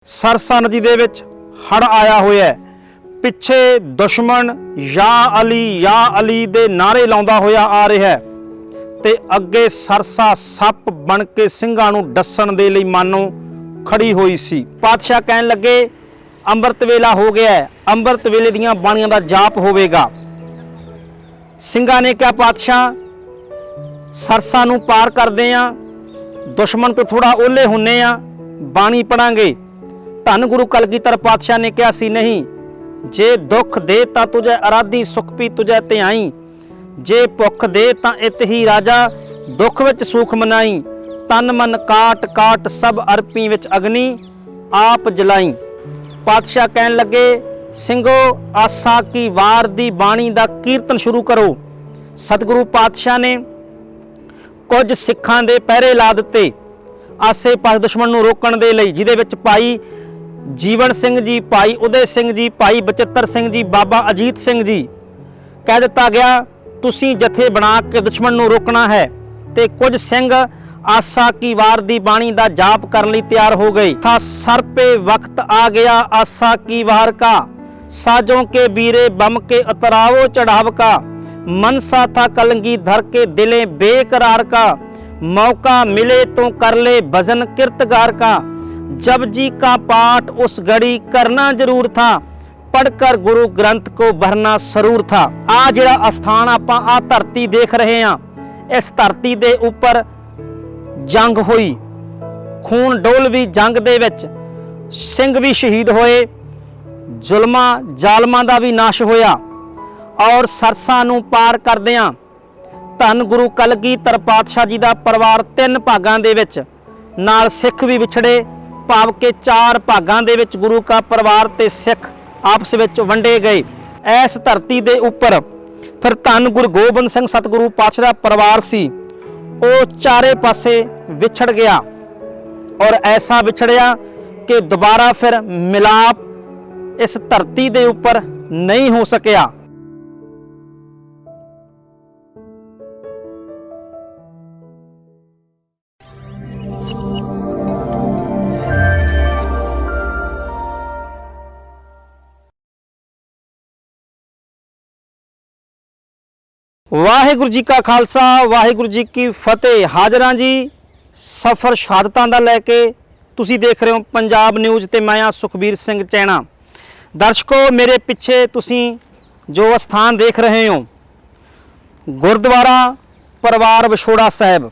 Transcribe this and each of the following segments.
सरसा नदी दे विच हड़ आया होया है। पिछे दुश्मन या अली दे नारे लाउंदा होया आ रहा है ते अगे सरसा सप बन के ਸਿੰਘਾਂ ਨੂੰ डस्सण दे लई मानो खड़ी हुई सी। पातशाह कहन लगे अंमृत वेला हो गया है, अंमृत वेले दियां बाणियां दा जाप होवेगा। ਸਿੰਘਾਂ ने क्या पातशाह सरसा नूं पार करदे आ, दुश्मन तो थोड़ा ओले हुन्ने आ, बाणी पढ़ांगे। धन गुरु कलगीधर पातशाह ने कहा सी नहीं, जे दुख दे ता तुझे आराधी, सुख भी तुझे ध्याई, जे भुख दे ता इत ही राजा, दुख विच सुख मनाई, तन मन काट काट सब अरपी विच अग्नि आप जलाई। पातशाह कहन लगे ਸਿੰਘੋ आसा की वार दी बाणी दा कीर्तन शुरू करो। सतगुरु पातशाह ने कुछ सिखां दे पहरे ला दिते आसे पास दुश्मन नूं रोकण दे लई, जिहदे विच भाई जीवन सिंह जी, भाई उदय सिंह जी, भाई बचित्र सिंह जी, बाबा अजीत सिंह जी कह दिता गया तुसीं जथे बना के दुश्मन नूं रोकना है। ते कुछ सिंह आसा की वार दी बाणी दा जाप करने लई तैयार हो गए। था सर पे वक्त आ गया आसा की वार का, साजों के बीरे बम के उतरावो चढ़ाव का, मनसा था कलंगी धर के दिले बेकरार का, मौका मिले तो कर ले भजन कीर्तगार का, जब जी का पाठ उस घड़ी करना जरूर था, पढ़कर गुरु ग्रंथ को भरना सरूर था। आ जिहड़ा स्थान आपां आ धरती देख रहे हैं, इस धरती दे उपर जंग हुई, खून डोलवी जंग दे विच सिंह भी शहीद होए, जुल्मा जालमां दा भी नाश होया। और सरसा नूं पार करदियां धन गुरु कलगीधर पातशाह जी दा परिवार 3 भागां दे विच, नाल सिख भी विछड़े, भाव के 4 भागां दे विच गुरु का परिवार ते सिख आपस विच वंडे गए। इस धरती दे उपर फिर धन गुरु गोबिंद सिंह सतगुरु पातशाह दा परिवार सी, वो चारे पासे विछड़ गया और ऐसा विछड़िया कि दोबारा फिर मिलाप इस धरती दे उपर नहीं हो सकिया। वाहिगुरु जी का खालसा, वाहिगुरु जी की फतेह। हाजरां जी सफ़र शहादतां दा लैके तुसी देख रहे हो पंजाब न्यूज़ ते मैं हाँ सुखबीर सिंह चैना। दर्शकों मेरे पिछे तुसी जो स्थान देख रहे हो गुरुद्वारा परिवार विछोड़ा साहब,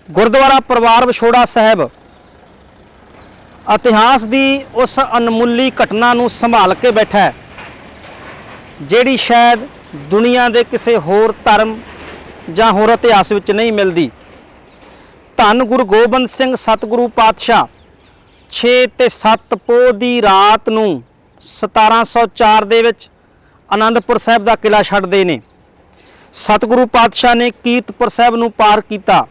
गुरुद्वारा परिवार विछोड़ा साहब इतिहास की उस अनमुली घटना नूं संभाल के बैठा है, जिहड़ी शायद दुनिया के किसी होर धर्म जां होर इतिहास विच नहीं मिलती। धन गुरु गोबिंद सिंह सतगुरु पातशाह 6 ते 7 पोह दी रात नूं 1704 दे विच आनंदपुर साहिब दा किला छड्डदे ने। सतगुरु पातशाह ने कीरतपुर साहिब नूं पार कीता।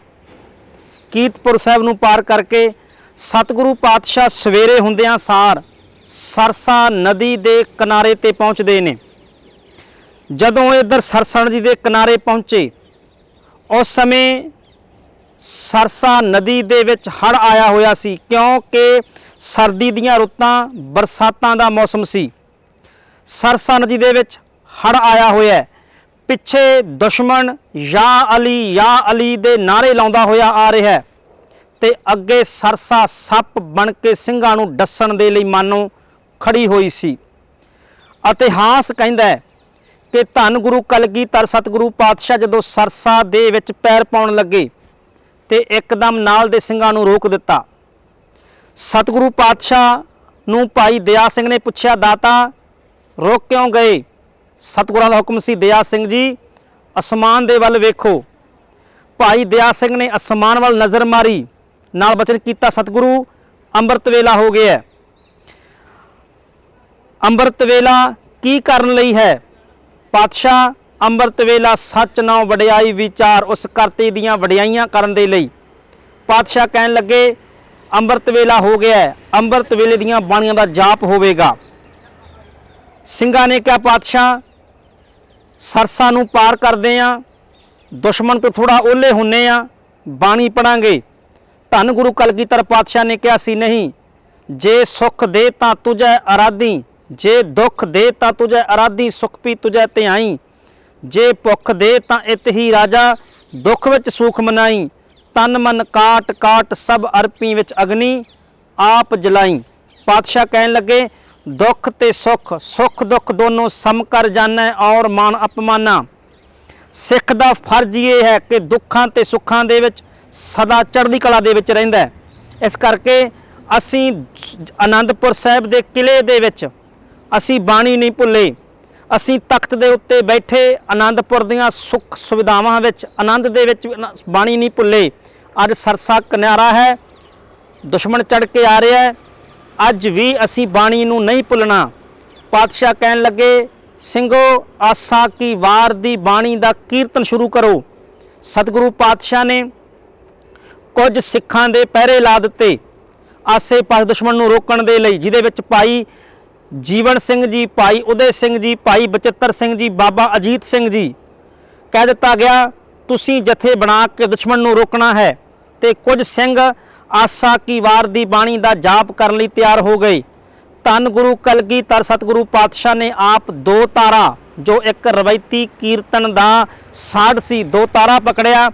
कीरतपुर साहिब नूं पार करके सतगुरु पातशाह सवेरे हुंदियां सार सरसा नदी दे किनारे ते पहुँचते ने। जदों इधर सरसा नदी के किनारे पहुँचे उस समय सरसा नदी दे विच हड़ आया होया सी, क्योंकि सर्दी दीयां रुत्तां बरसातां दा मौसम सी। सरसा नदी दे विच हड़ आया होया है। पिछे दुश्मन या अली दे नारे लाउंदा होया आ रहा है ते अगे सरसा सप बन के ਸਿੰਘਾਂ ਨੂੰ डस्सण दे लई मानो खड़ी हुई सी। इतिहास कहंदा है कि धन गुरु कलगीधर सतगुरु पातशाह जदों सरसा दे विच पैर पाउण लगे ते एकदम नाल दे ਸਿੰਘਾਂ ਨੂੰ रोक दिता। सतगुरु पातशाह नूं भाई दया सिंह ने पुछया दाता रोक क्यों गए? सतगुरां दा हुक्म सी दया सिंह जी आसमान दे वल वेखो। भाई दया सिंह ने आसमान वल नज़र मारी, नाल बचन कीता सतगुरु अंमृत वेला हो गया। अंमृत वेला की करन लई है? पातशाह अंमृत वेला सच नाउ वडियाई विचार उस करते दियां वडियाइयां करन दे लई। पातशाह कहन लगे अंमृत वेला हो गया है, अंमृत वेले दियां बाणियां दा जाप होवेगा। ਸਿੰਘਾਂ ने क्या पातशाह सरसा नूं पार करदे आ, दुश्मन तो थोड़ा ओले हुन्ने आ, बाणी पढ़ांगे। धन गुरु कलगीधर पातशाह ने कहा सी नहीं, जे सुख दे तां तुझै आराधी, जे दुख दे तां तुझै आराधी, सुख भी तुझै ध्याई, जे भुख दे तां इत ही राजा, दुख विच सुख मनाई, तन मन काट काट सब अरपी विच अग्नि, आप जलाई। पातशाह कहन लगे दुख ते सुख, सुख दुख दोनों सम कर जाना और मान अपमाना। सिख दा फर्ज ये है कि दुखां ते सुखां दे विच सदा चढ़दी कला दे विच रहिंदा है। इस करके असीं आनंदपुर साहिब दे किले दे विच असीं बाणी नहीं भुल्ले। असीं तख्त दे उत्ते बैठे आनंदपुर दियां सुख सुविधावां विच आनंद दे विच बाणी नहीं भुल्ले। अज सरसा किनारा है, दुश्मन चढ़ के आ रहा है, अज भी असीं बाणी नूं नहीं भुलना। पातशाह कहन लगे ਸਿੰਘੋ आसा की वार दी बाणी दा कीर्तन शुरू करो। सतगुरु पातशाह ने कुछ सिखां दे पहरे ला दिते आसे पासे दुश्मन नूं रोकण दे लई, जिहदे विच भाई जीवन सिंह जी, भाई उदय सिंह जी, भाई बचिੱਤਰ सिंह जी, बाबा अजीत सिंह जी कह दिता गया तुसीं जथे बना के दुश्मन नूं रोकना है। ते कुछ सिंह आसा की वार दी बाणी दा जाप करन लई तैयार हो गए। धन गुरु कलगीधर सतगुरु पातशाह ने आप दो तारा, जो एक रवायती कीर्तन दा साड़ सी, दो तारा पकड़िया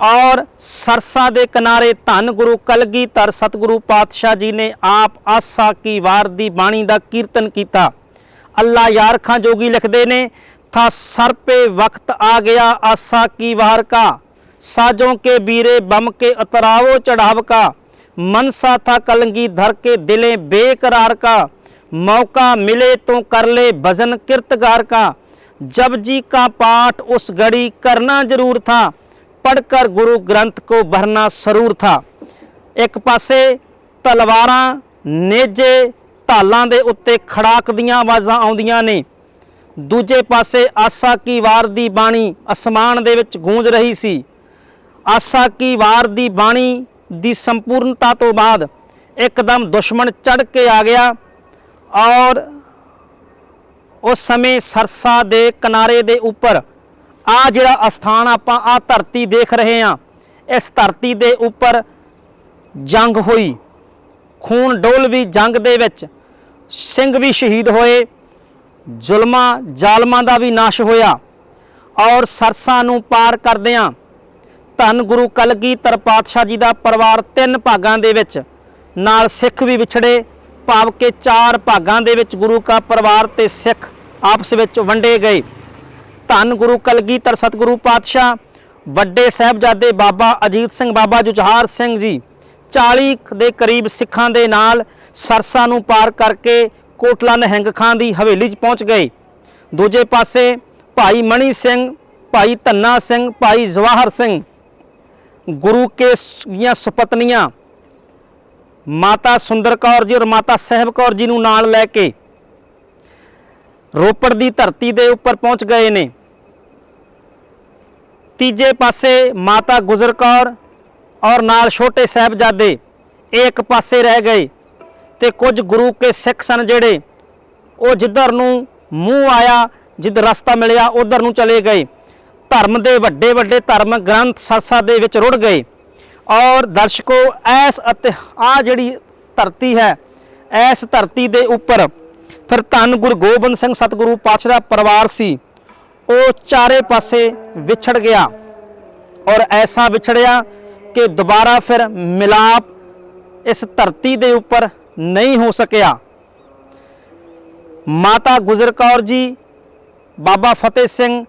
और सरसा दे किनारे धन गुरु कलगीधर सतगुरु पातशाह जी ने आप आसा की वार दी बाणी दा कीर्तन किया। अल्लाह यार खां जोगी लिखते ने था सर पे वक्त आ गया आसा की वार का, साजों के बीरे बम के उतरावो चढ़ाव का, मनसा था कलगीधर के दिले बेकरार का, मौका मिले तो कर ले भजन कीर्तगार का, जब जी का पाठ उस घड़ी करना जरूर था, पढ़कर गुरु ग्रंथ को भरना सरूर था। एक पासे तलवारां नेजे ढालां दे उत्ते खड़ाक दियां आवाज़ां आउंदियां ने, दूजे पासे आसा की वार दी बाणी आसमान दे विच गूंज रही सी। आसा की वार दी बाणी दी संपूर्णता तो बाद एकदम दुश्मन चढ़ के आ गया और उस समय सरसा दे किनारे दे उपर आ जिहड़ा स्थान आपां आ धरती देख रहे हैं, इस धरती दे उपर जंग हुई, खून डोल भी जंग दे विच, सिंह भी शहीद होए, जुल्मां जालमां दा भी नाश होया और सरसा नूं पार करदियां धन गुरु कलगीधर पातशाह जी का परिवार 3 भागां दे विच नाल सिख भी विछड़े, भाव के 4 भागां दे विच गुरु का परिवार ते सिख आपस विच वंडे गए। धन गुरु कलगीधर सतगुरु पातशाह वड्डे साहिबजादे बाबा अजीत सिंह, बाबा जुझार सिंह जी 40 दे करीब सिखां दे नाल सरसा नूं पार करके कोटला निहंग खां दी हवेली 'च पहुँच गए। दूजे पासे भाई मणी सिंह, भाई धन्ना सिंह, भाई जवाहर सिंह गुरु के सुपत्नियां माता सुंदर कौर जी और माता साहिब कौर जी नूं नाल लैके रोपड़ दी धरती दे उपर पहुँच गए ने। तीजे पासे माता गुजर कौर और नाल छोटे साहिबजादे एक पासे रह गए ते कुछ गुरु के सिख सन जिहड़े वो जिधर नूं मूँह आया, जिधर रस्ता मिलिया उधर नूं चले गए। धर्म दे वड्डे वड्डे धर्म ग्रंथ सरसा दे विच रुड़ गए और दर्शकों ऐस आ जिहड़ी धरती है, ऐस धरती दे उपर फिर धन गुरु गोबिंद सिंह सतगुरु पातशाह दा परिवार सी, वो चारे पासे विछड़ गया और ऐसा विछड़िया कि दोबारा फिर मिलाप इस धरती दे उपर नहीं हो सकिया। माता गुजर कौर जी बाबा फतेह सिंह,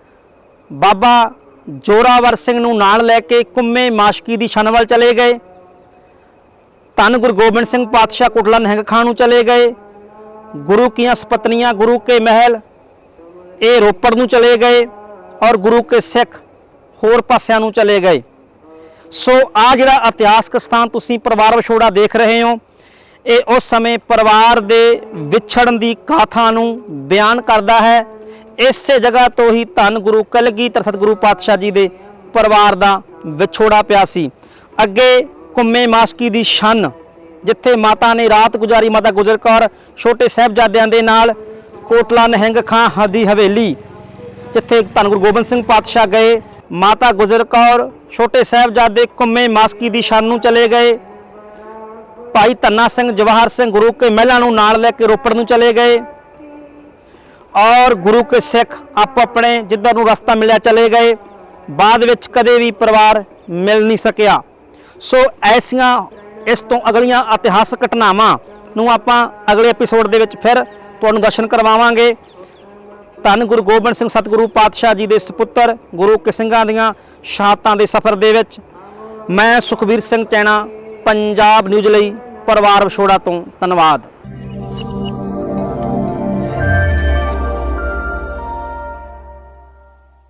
बाबा जोरावर सिंह नूं नाल लैके कुम्मे माशकी दी छनवल चले गए। धन गुरु गोबिंद सिंह पातशाह कोटला निहंग खां नूं चले गए। गुरु की सपत्नियां गुरु के महल ये रोपड़ नूं चले गए और गुरु के सिख होर पासियां नूं चले गए। सो आ जिहड़ा इतिहासक स्थान तुसीं परिवार विछोड़ा देख रहे हो, ये उस समय परिवार दे विछड़न दी गाथा नूं बयान करदा है। इसे जगह तो ही धन गुरु कलगीधर सतगुरु पातशाह जी दे परिवार दा विछोड़ा पिया सी। अगे कुम्मे माशकी दी शन जिथे माता ने रात गुजारी, माता गुजर कौर छोटे साहिबजादियां दे नाल कोटला निहंग खां दी हवेली जिथे धन गुरु गोबिंद सिंह पातशाह गए। माता गुजर कौर छोटे साहिबजादे कुम्मे माशकी दी शन नूं चले गए। ਭਾਈ ਧੰਨਾ ਸਿੰਘ ਜਵਾਹਰ ਸਿੰਘ ਗੁਰੂ ਕੇ ਮਹਿਲਾਂ ਨੂੰ ਨਾਲ ਲੈ ਕੇ ਰੋਪੜ ਨੂੰ ਚਲੇ ਗਏ ਔਰ ਗੁਰੂ ਕੇ ਸਿੱਖ ਆਪੋ ਆਪਣੇ ਜਿੱਧਰ ਨੂੰ ਰਸਤਾ ਮਿਲਿਆ ਚਲੇ ਗਏ। ਬਾਅਦ ਵਿੱਚ ਕਦੇ ਵੀ ਪਰਿਵਾਰ ਮਿਲ ਨਹੀਂ ਸਕਿਆ। ਸੋ ਐਸੀਆਂ ਇਸ ਤੋਂ ਅਗਲੀਆਂ ਇਤਿਹਾਸਕ ਘਟਨਾਵਾਂ ਨੂੰ ਆਪਾਂ ਅਗਲੇ ਐਪੀਸੋਡ ਦੇ ਵਿੱਚ ਫਿਰ ਤੁਹਾਨੂੰ ਦਰਸ਼ਨ ਕਰਵਾਵਾਂਗੇ। ਧੰਨ ਗੁਰੂ ਗੋਬਿੰਦ ਸਿੰਘ ਸਤਿਗੁਰੂ ਪਾਤਸ਼ਾਹ ਜੀ ਦੇ ਸਪੁੱਤਰ ਗੁਰੂ ਕੇ ਸਿੰਘਾਂ ਦੀਆਂ ਸ਼ਹਾਦਤਾਂ ਦੇ ਸਫ਼ਰ ਦੇ ਵਿੱਚ ਮੈਂ ਸੁਖਬੀਰ ਸਿੰਘ ਚੈਣਾ, ਪੰਜਾਬ ਨਿਊਜ਼ ਲਈ ਪਰਿਵਾਰ ਵਿਛੋੜਾ ਤੋਂ ਧੰਨਵਾਦ।